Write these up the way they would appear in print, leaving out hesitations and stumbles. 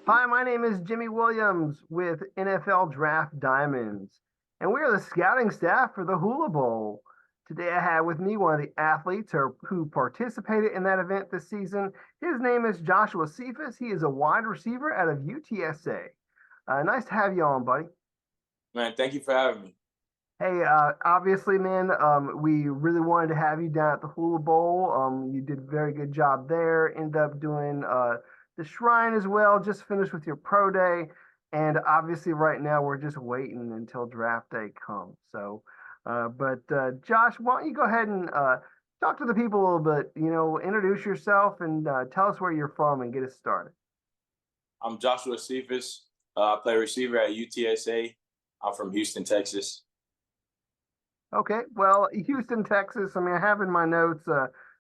Hi, my name is Jimmy Williams with NFL Draft Diamonds, and we are the scouting staff for the Hula Bowl. Today I have with me one of the athletes who participated in that event this season. His name is Joshua Cephus. He is a wide receiver out of UTSA. Nice to have you on, buddy. Man, thank you for having me. Hey, obviously, man, we really wanted to have you down at the Hula Bowl. You did a very good job there. Ended up doing the Shrine as well. Just finished with your pro day, and obviously, right now we're just waiting until draft day comes. But Josh, why don't you go ahead and talk to the people a little bit? Introduce yourself and tell us where you're from and get us started. I'm Joshua Cephus. I play receiver at UTSA. I'm from Houston, Texas. Okay, well, Houston, Texas. I mean, I have in my notes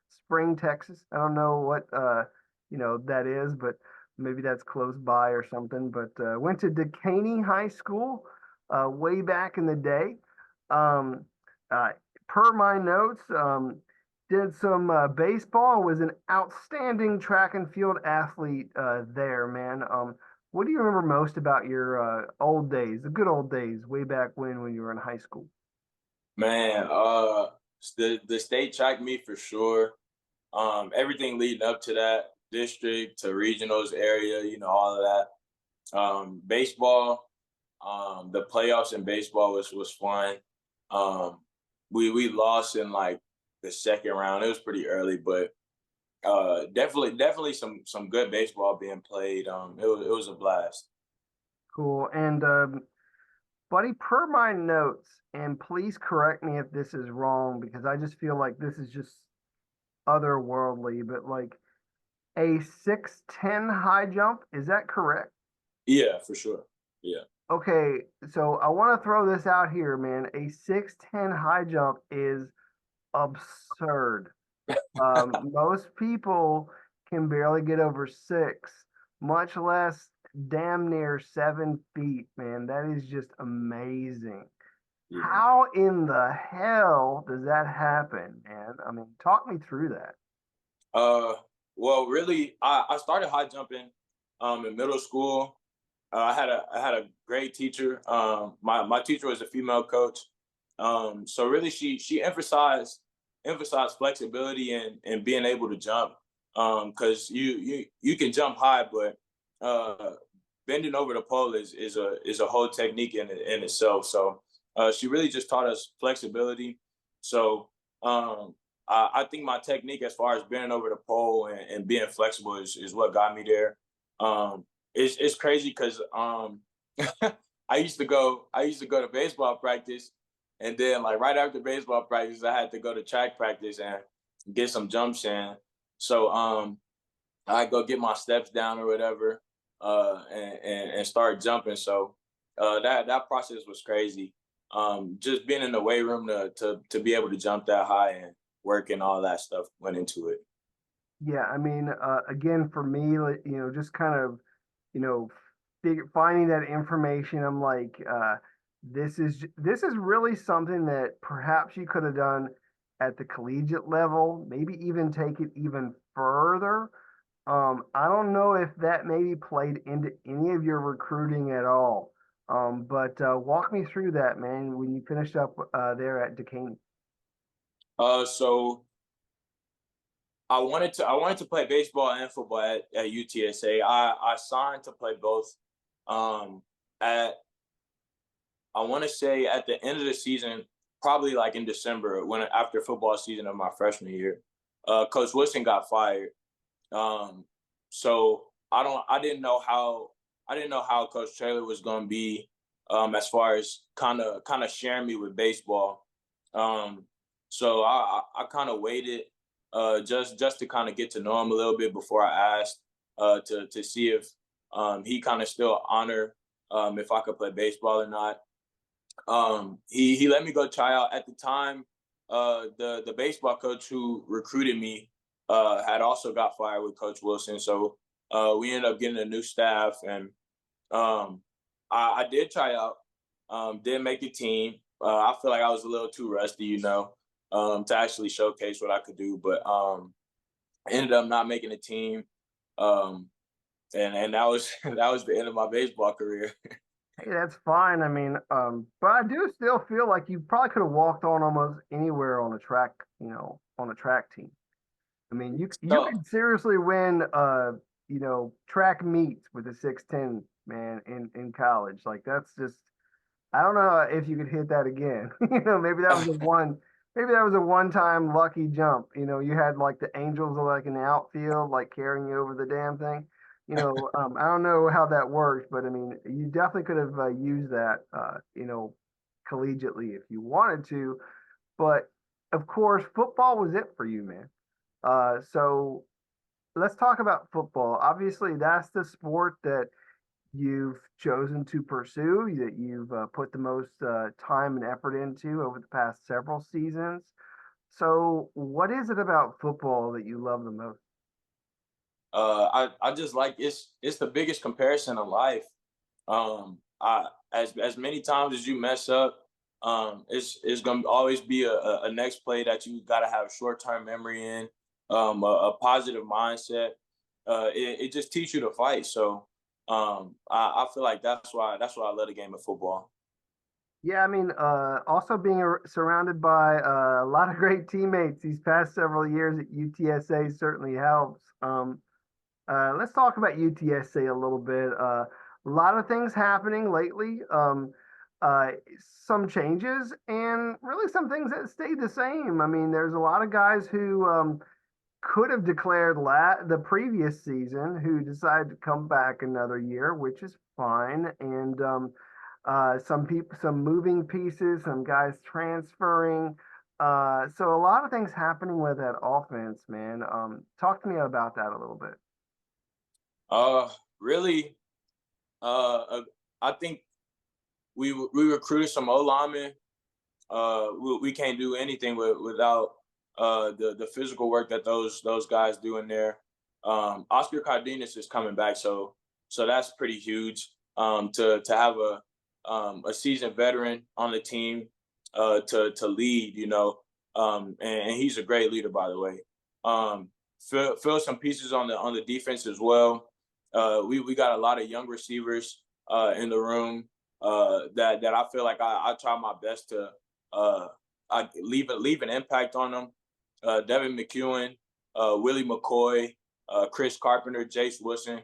Spring, Texas. I don't know what that is, but maybe that's close by or something. But went to Decaney High School way back in the day. Um, uh, per my notes, did some baseball and was an outstanding track and field athlete there, man. What do you remember most about your old days, the good old days, way back when you were in high school? Man, the state tracked me for sure. Everything leading up to that district to regionals area, all of that. Baseball, the playoffs in baseball was fun. Um, we lost in like the second round. It was pretty early, but definitely some good baseball being played. It was a blast. Cool. And buddy, per my notes, and please correct me if this is wrong because I just feel like this is just otherworldly, but like a 6'10" high jump, is that correct? Yeah, for sure. Yeah. Okay, so I want to throw this out here, man. A 6'10" high jump is absurd. Most people can barely get over six, much less damn near 7 feet, man. That is just amazing. Yeah. How in the hell does that happen, man? I mean, talk me through that. Uh, well, really, I started high jumping in middle school. I had a great teacher. My teacher was a female coach. So really, she emphasized flexibility and being able to jump. Because you can jump high, but uh, bending over the pole is a whole technique in itself. So she really just taught us flexibility. So I think my technique as far as bending over the pole and being flexible is what got me there. It's crazy because I used to go to baseball practice, and then like right after baseball practice, I had to go to track practice and get some jumps in. So I go get my steps down or whatever, and start jumping. So that process was crazy. Just being in the weight room to be able to jump that high and work and all that stuff went into it. Yeah, I mean, again, for me, like, just kind of, you know, finding that information, I'm like, this is really something that perhaps you could have done at the collegiate level, maybe even take it even further. I don't know if that maybe played into any of your recruiting at all. But walk me through that, man, when you finished up there at Duquesne. So I wanted to play baseball and football at UTSA. I signed to play both. At I want to say at the end of the season, probably like in December, when after football season of my freshman year, Coach Wilson got fired. Um, so I didn't know how Coach Taylor was going to be, as far as kind of sharing me with baseball. Um, so I kind of waited, just to kind of get to know him a little bit before I asked, to see if he kind of still honor, if I could play baseball or not. He let me go try out at the time. The baseball coach who recruited me had also got fired with Coach Wilson, so we ended up getting a new staff, and um, I did try out. Did make the team. I feel like I was a little too rusty, to actually showcase what I could do, but ended up not making the team. Um, and that was that was the end of my baseball career. Hey, that's fine. I mean, but I do still feel like you probably could have walked on almost anywhere on a track, on a track team. I mean, you So could seriously win track meets with a 6'10", man, in college. Like that's just I don't know if you could hit that again. Maybe that was a one-time lucky jump. You had like the Angels like in the outfield, like carrying you over the damn thing. I don't know how that works, but I mean, you definitely could have used that, collegiately if you wanted to. But of course, football was it for you, man. So let's talk about football. Obviously, that's the sport that you've chosen to pursue, that you've put the most time and effort into over the past several seasons. So, what is it about football that you love the most? I just like it's the biggest comparison of life. I as many times as you mess up, it's gonna always be a next play that you gotta have short term memory in, a positive mindset. It just teaches you to fight. So I feel like that's why I love the game of football. Yeah, I mean, also being surrounded by a lot of great teammates these past several years at UTSA certainly helps. Let's talk about UTSA a little bit. A lot of things happening lately. Uh, some changes and really some things that stayed the same. I mean, there's a lot of guys who could have declared the previous season who decided to come back another year, which is fine. And some people, some moving pieces, some guys transferring. So a lot of things happening with that offense, man. Talk to me about that a little bit. Really, I think we recruited some O linemen. We can't do anything without the physical work that those guys do in there. Oscar Cardenas is coming back, so that's pretty huge. To have a seasoned veteran on the team to lead, and he's a great leader, by the way. Fill some pieces on the defense as well. We got a lot of young receivers in the room that I feel like I try my best to I leave an impact on them. Devin McEwen, Willie McCoy, Chris Carpenter, Jace Wilson,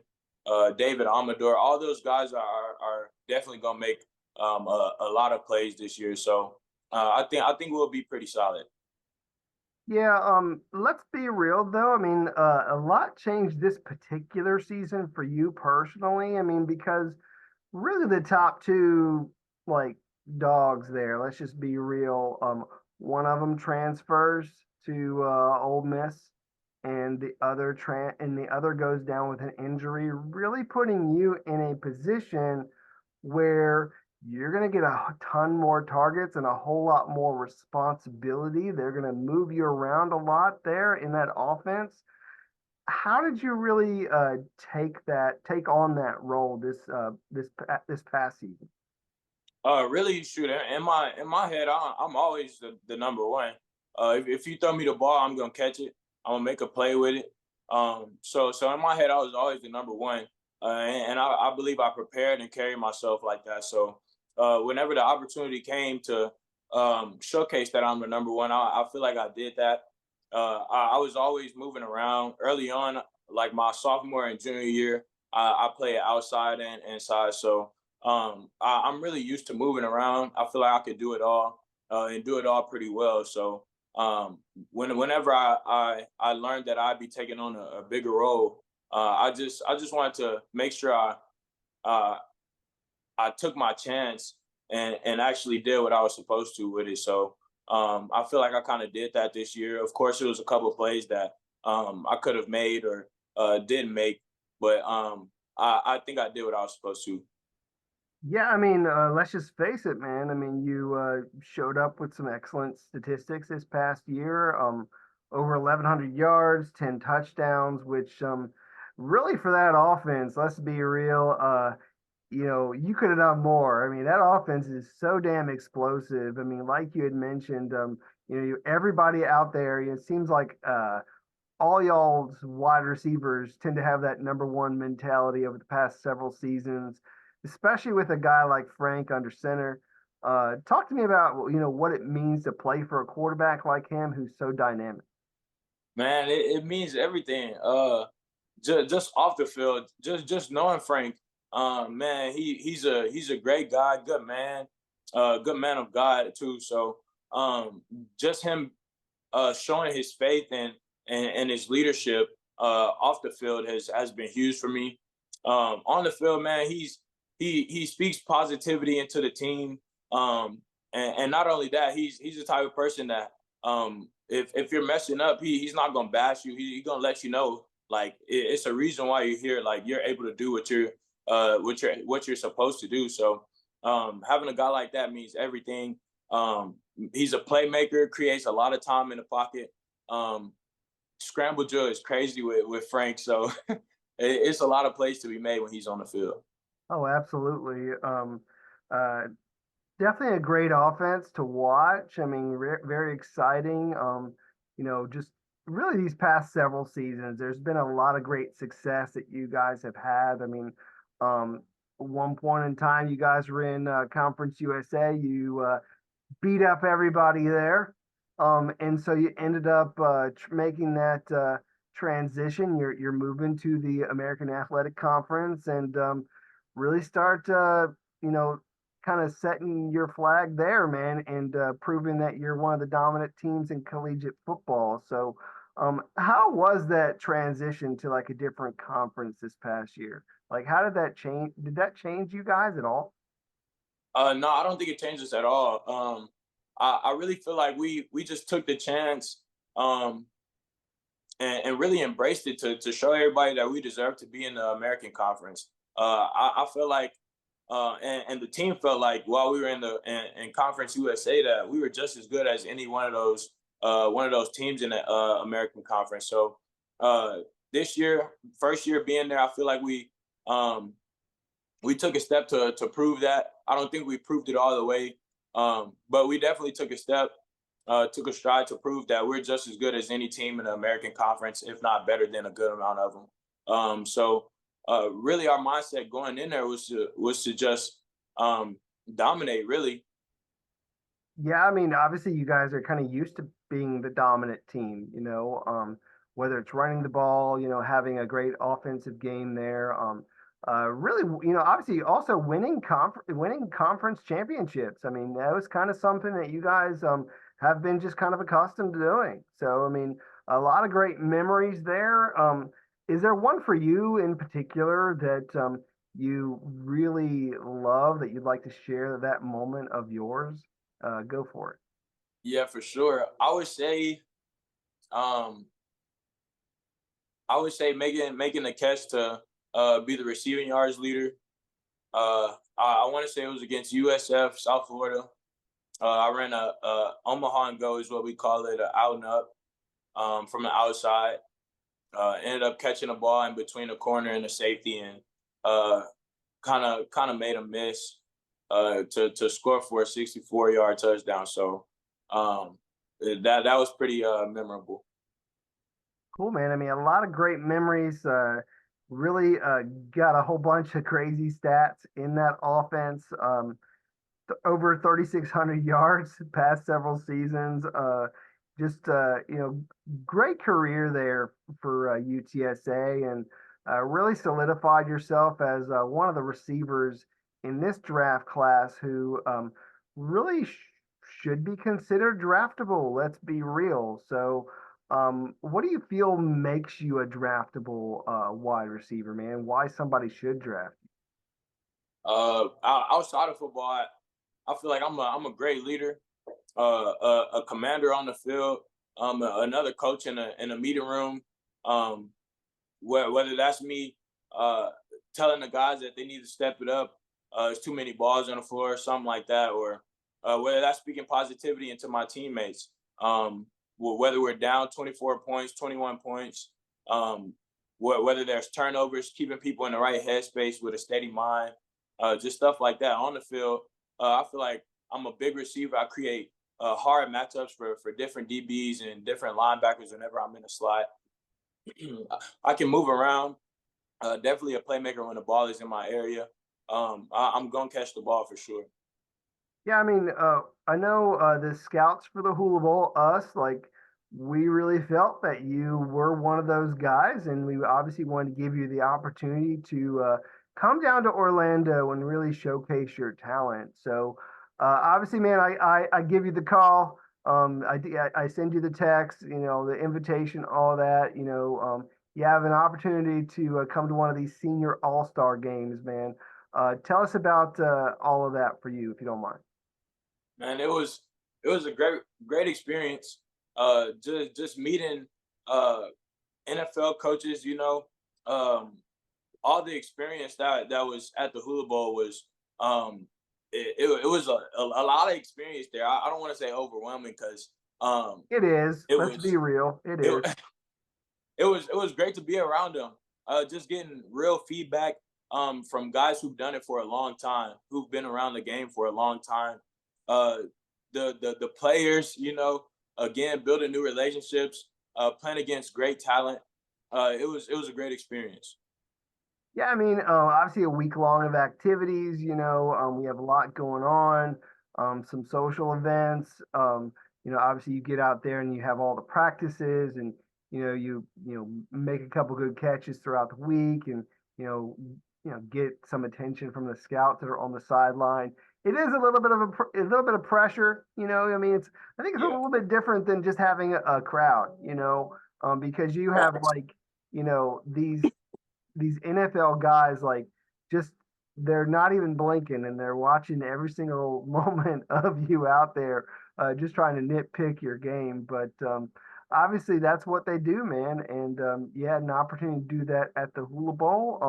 David Amador. All those guys are definitely gonna make a lot of plays this year. So I think we'll be pretty solid. Yeah, let's be real though. I mean, a lot changed this particular season for you personally. I mean, because really the top two like dogs there, let's just be real. One of them transfers to Ole Miss, and the other goes down with an injury, really putting you in a position where you're going to get a ton more targets and a whole lot more responsibility. They're going to move you around a lot there in that offense. How did you really take on that role this past season? Really, shoot, in my head, I'm always the number one. If you throw me the ball, I'm gonna catch it. I'm gonna make a play with it. So in my head, I was always the number one, and I believe I prepared and carried myself like that. So whenever the opportunity came to showcase that I'm the number one, I feel like I did that. I was always moving around early on, like my sophomore and junior year. I played outside and inside, so I'm really used to moving around. I feel like I could do it all and do it all pretty well. So whenever I learned that I'd be taking on a bigger role, I just wanted to make sure uh, I took my chance and actually did what I was supposed to with it. So I feel like I kind of did that this year. Of course, it was a couple of plays that I could have made or didn't make, but I think I did what I was supposed to. Yeah, I mean, let's just face it, man. I mean, you showed up with some excellent statistics this past year. Over 1,100 yards, 10 touchdowns, which really for that offense, let's be real, you could have done more. I mean, that offense is so damn explosive. I mean, like you had mentioned, everybody out there, it seems like all y'all's wide receivers tend to have that number one mentality over the past several seasons, especially with a guy like Frank under center. Talk to me about what it means to play for a quarterback like him who's so dynamic. Man, it means everything. Just off the field, just knowing Frank, man, he's a great guy, good man of God too. So just him showing his faith and his leadership off the field has been huge for me. On the field, man, he speaks positivity into the team. And not only that, he's the type of person that if you're messing up, he's not gonna bash you. He's gonna let you know like it's a reason why you're here. Like you're able to do what you're supposed to do. So having a guy like that means everything. He's a playmaker, creates a lot of time in the pocket. Um, Scramble drill is crazy with Frank, so it's a lot of plays to be made when he's on the field. Oh, absolutely. Uh, Definitely a great offense to watch. I mean, very exciting. Just really these past several seasons, there's been a lot of great success that you guys have had. I mean, one point in time, you guys were in Conference USA. You beat up everybody there. And so you ended up making that transition. You're moving to the American Athletic Conference and really start, you know, kind of setting your flag there, man, and proving that you're one of the dominant teams in collegiate football. So, how was that transition to like a different conference this past year? Like, how did that change? Did that change you guys at all? No, I don't think it changes at all. I really feel like we just took the chance um, and really embraced it to show everybody that we deserve to be in the American Conference. I feel like, and the team felt like while we were in Conference USA that we were just as good as any one of those teams in the American Conference. So uh, this year, first year being there, I feel like um, we took a step to prove that. I don't think we proved it all the way, but we definitely took a step, took a stride to prove that we're just as good as any team in the American Conference, if not better than a good amount of them. Really, our mindset going in there was to just dominate. Really, Yeah, I mean, obviously, you guys are kind of used to being the dominant team, whether it's running the ball, having a great offensive game there. Really, obviously, also winning conference championships. I mean, that was kind of something that you guys have been just kind of accustomed to doing. So, I mean, a lot of great memories there. Is there one for you in particular that you really love that you'd like to share that moment of yours? Go for it. yeah, for sure. Um, I would say making the catch to be the receiving yards leader. I want to say it was against USF South Florida. I ran a Omaha and go is what we call it, a out and up from the outside. Ended up catching a ball in between the corner and the safety, and kind of made a miss to score for a 64-yard touchdown. So that was pretty memorable. Cool, man. I mean, a lot of great memories. Really got a whole bunch of crazy stats in that offense. Over 3,600 yards past several seasons. Just great career there for UTSA, and really solidified yourself as one of the receivers in this draft class who really should be considered draftable. Let's be real. So, what do you feel makes you a draftable wide receiver, man? Why somebody should draft Outside of football, I feel like I'm a great leader, a commander on the field, another coach in a meeting room. Um, whether that's me telling the guys that they need to step it up, there's too many balls on the floor, or something like that, or whether that's speaking positivity into my teammates. Whether we're down 24 points, 21 points, um, whether there's turnovers, keeping people in the right headspace with a steady mind, just stuff like that on the field. I feel like I'm a big receiver. I create hard matchups for different DBs and different linebackers whenever I'm in a slot. I can move around. Definitely a playmaker when the ball is in my area. I'm gonna catch the ball for sure. Yeah, I mean, I know the scouts for the Hula Bowl, us, like, we really felt that you were one of those guys, and we obviously wanted to give you the opportunity to come down to Orlando and really showcase your talent. So, obviously, man, I give you the call. I send you the text, the invitation, all that. You have an opportunity to come to one of these senior all-star games, man. Tell us about all of that for you, if you don't mind. Man, it was a great experience. Just meeting uh NFL coaches, um, all the experience that was at the Hula Bowl was it was a lot of experience there. I don't want to say overwhelming because It is. it Let's be was real. It it is. it was great to be around them. Just getting real feedback from guys who've done it for a long time, who've been around the game for a long time. Uh, the players, again, building new relationships, playing against great talent. It was a great experience. Yeah, I mean, obviously a week long of activities, we have a lot going on, some social events. Obviously you get out there and you have all the practices and, you make a couple good catches throughout the week and, you know, get some attention from the scouts that are on the sideline. It is a little bit of pressure, I mean, I think it's a Yeah. little bit different than just having a crowd, because you have like, these NFL guys like just they're not even blinking and they're watching every single moment of you out there, just trying to nitpick your game. But obviously, that's what they do, man. And you had an opportunity to do that at the Hula Bowl.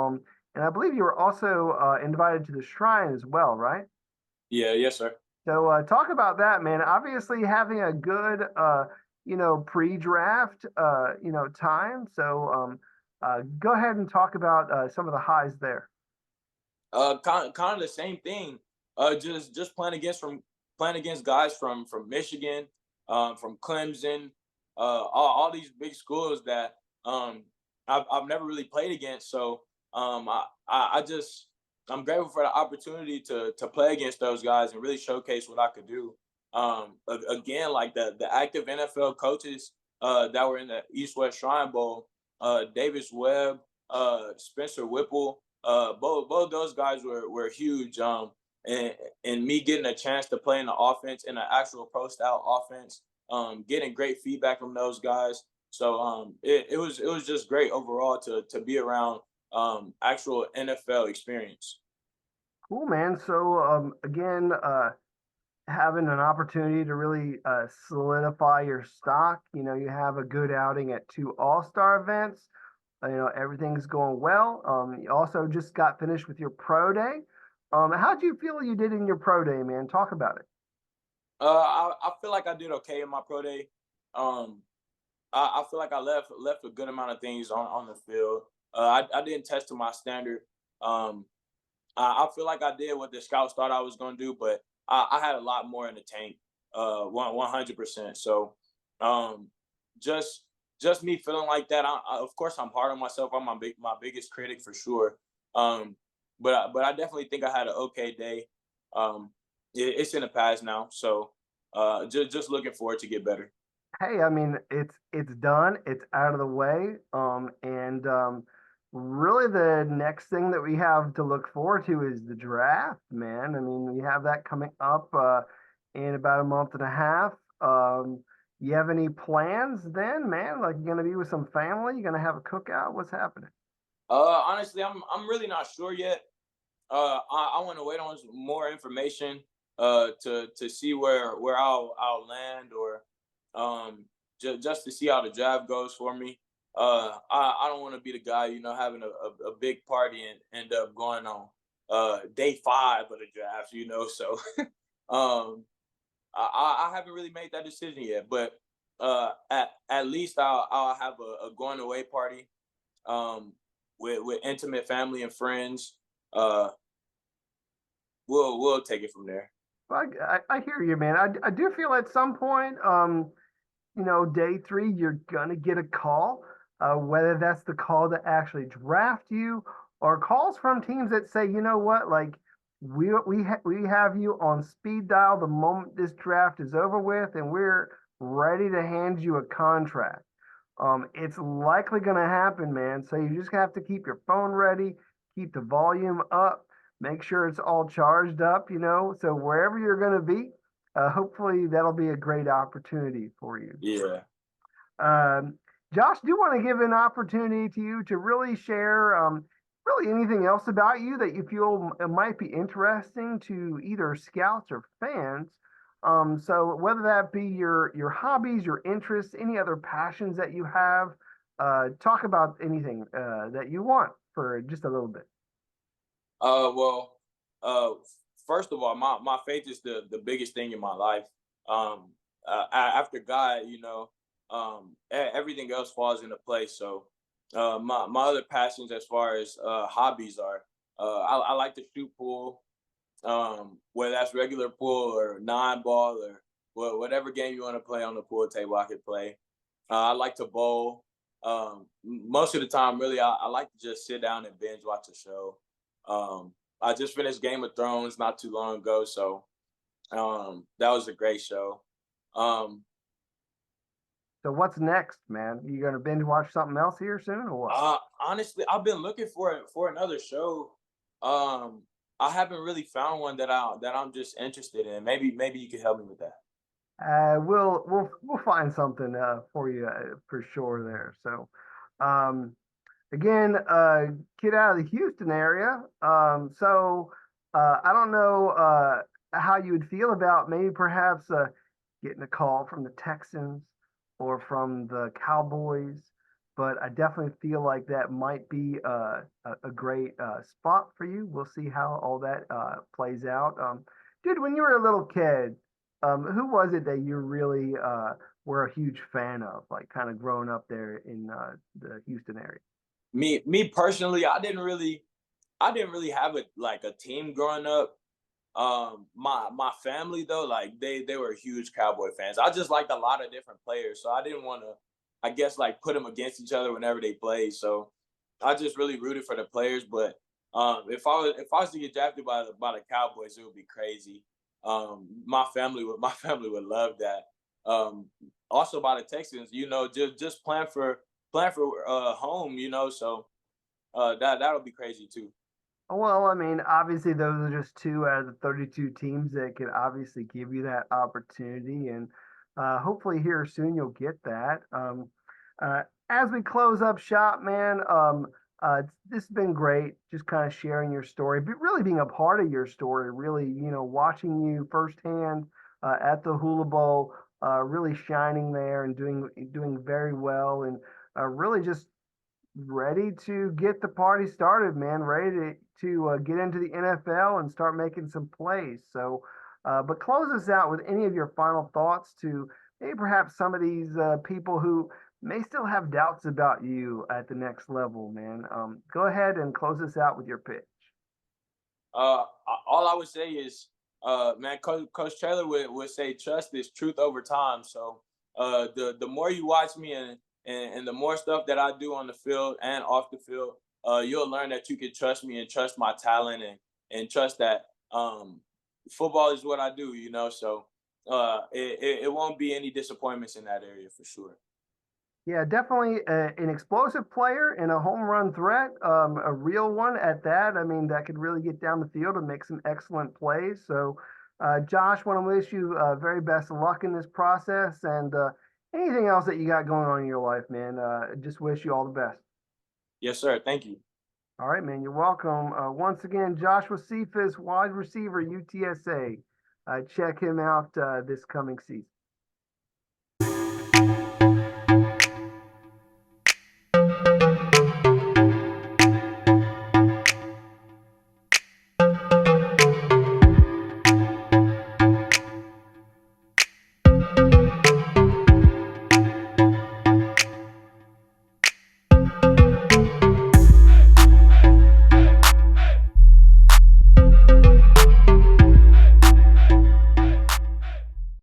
And I believe you were also invited to the Shrine as well, right? Yeah, yes, sir. So talk about that, man. Obviously, having a good, pre-draft, time. So go ahead and talk about some of the highs there. Kind of the same thing. Just playing against guys from Michigan, from Clemson, all these big schools that I've never really played against. So I'm grateful for the opportunity to play against those guys and really showcase what I could do. Again, like the active NFL coaches that were in the East West Shrine Bowl, Davis Webb, Spencer Whipple. Both those guys were huge. And me getting a chance to play in the offense in an actual pro style offense, getting great feedback from those guys. So it was just great overall to be around actual NFL experience. Cool, man. So again, having an opportunity to really solidify your stock. You have a good outing at two All-Star events. Everything's going well. You also just got finished with your pro day. How do you feel you did in your pro day, man? Talk about it. I feel like I did okay in my pro day. Um, I feel like I left a good amount of things on the field. I didn't test to my standard. Um, I feel like I did what the scouts thought I was going to do, but I had a lot more in the tank. 100%. So, um, just just me feeling like that. Of course, I'm hard on myself. I'm my biggest critic for sure. Um, but I definitely think I had an okay day. It's in the past now, so just looking forward to get better. Hey, I mean, it's done. It's out of the way. And really the next thing that we have to look forward to is the draft, man. I mean, we have that coming up in about a month and a half. You have any plans then, man? Like you're gonna be with some family? You're gonna have a cookout? What's happening? Honestly, I'm really not sure yet. I want to wait on some more information to see where I'll land or just to see how the draft goes for me. I don't want to be the guy, having a big party and end up going on day 5 of the draft, So um, I haven't really made that decision yet, but at least I'll have a going away party um, with intimate family and friends. Uh, we'll take it from there. I hear you, man. I do feel at some point, day three, you're gonna get a call. whether that's the call to actually draft you or calls from teams that say, you know what, like we have you on speed dial the moment this draft is over with, and we're ready to hand you a contract. It's likely going to happen, man. So you just have to keep your phone ready, keep the volume up, make sure it's all charged up, you know. So wherever you're going to be, hopefully that'll be a great opportunity for you. Yeah. Um, Josh, do want to give an opportunity to you to really share really anything else about you that you feel might be interesting to either scouts or fans. So whether that be your hobbies, your interests, any other passions that you have, talk about anything that you want for just a little bit. Well, uh, first of all, my faith is the biggest thing in my life. After God, everything else falls into place. So, my other passions as far as hobbies are, I like to shoot pool, whether that's regular pool or nine ball or whatever game you want to play on the pool table, I could play. I like to bowl. Most of the time, really, I like to just sit down and binge watch a show. I just finished Game of Thrones not too long ago, so that was a great show. Um, So what's next, man? You gonna binge watch something else here soon or what? Honestly, I've been looking for another show. Um, I haven't really found one that I'm just interested in. Maybe you could help me with that. We'll find something for you for sure there. So, um, again, kid out of the Houston area. I don't know how you would feel about maybe perhaps getting a call from the Texans or from the Cowboys, but I definitely feel like that might be a great spot for you. We'll see how all that plays out. Dude, when you were a little kid, who was it that you really were a huge fan of, like kind of growing up there in the Houston area? Me personally, I didn't really have a team growing up. My family though, like they were huge Cowboy fans. I just liked a lot of different players, so I didn't want to, I guess, like put them against each other whenever they played. So I just really rooted for the players. But if I was to get drafted by the Cowboys, it would be crazy. My family would love that. Also by the Texans, just plan for home, so that'll be crazy too. Well, I mean, obviously, those are just two out of the 32 teams that could obviously give you that opportunity. And hopefully, here soon, you'll get that. As we close up shop, man, this has been great just kind of sharing your story, but really being a part of your story, really, watching you firsthand at the Hula Bowl, really shining there and doing very well, and really just ready to get the party started, man. Ready to get into the NFL and start making some plays. So, but close us out with any of your final thoughts to maybe perhaps some of these people who may still have doubts about you at the next level, man. Go ahead and close us out with your pitch. All I would say is, man, Coach Taylor would say trust is truth over time. So, the more you watch me and the more stuff that I do on the field and off the field, you'll learn that you can trust me and trust my talent and trust that football is what I do. So it won't be any disappointments in that area for sure. Yeah, definitely an explosive player and a home run threat, a real one at that. I mean, that could really get down the field and make some excellent plays. So, Josh, want to wish you very best of luck in this process and anything else that you got going on in your life, man. Just wish you all the best. Yes, sir. Thank you. All right, man. You're welcome. Once again, Joshua Cephus, wide receiver, UTSA. Check him out this coming season.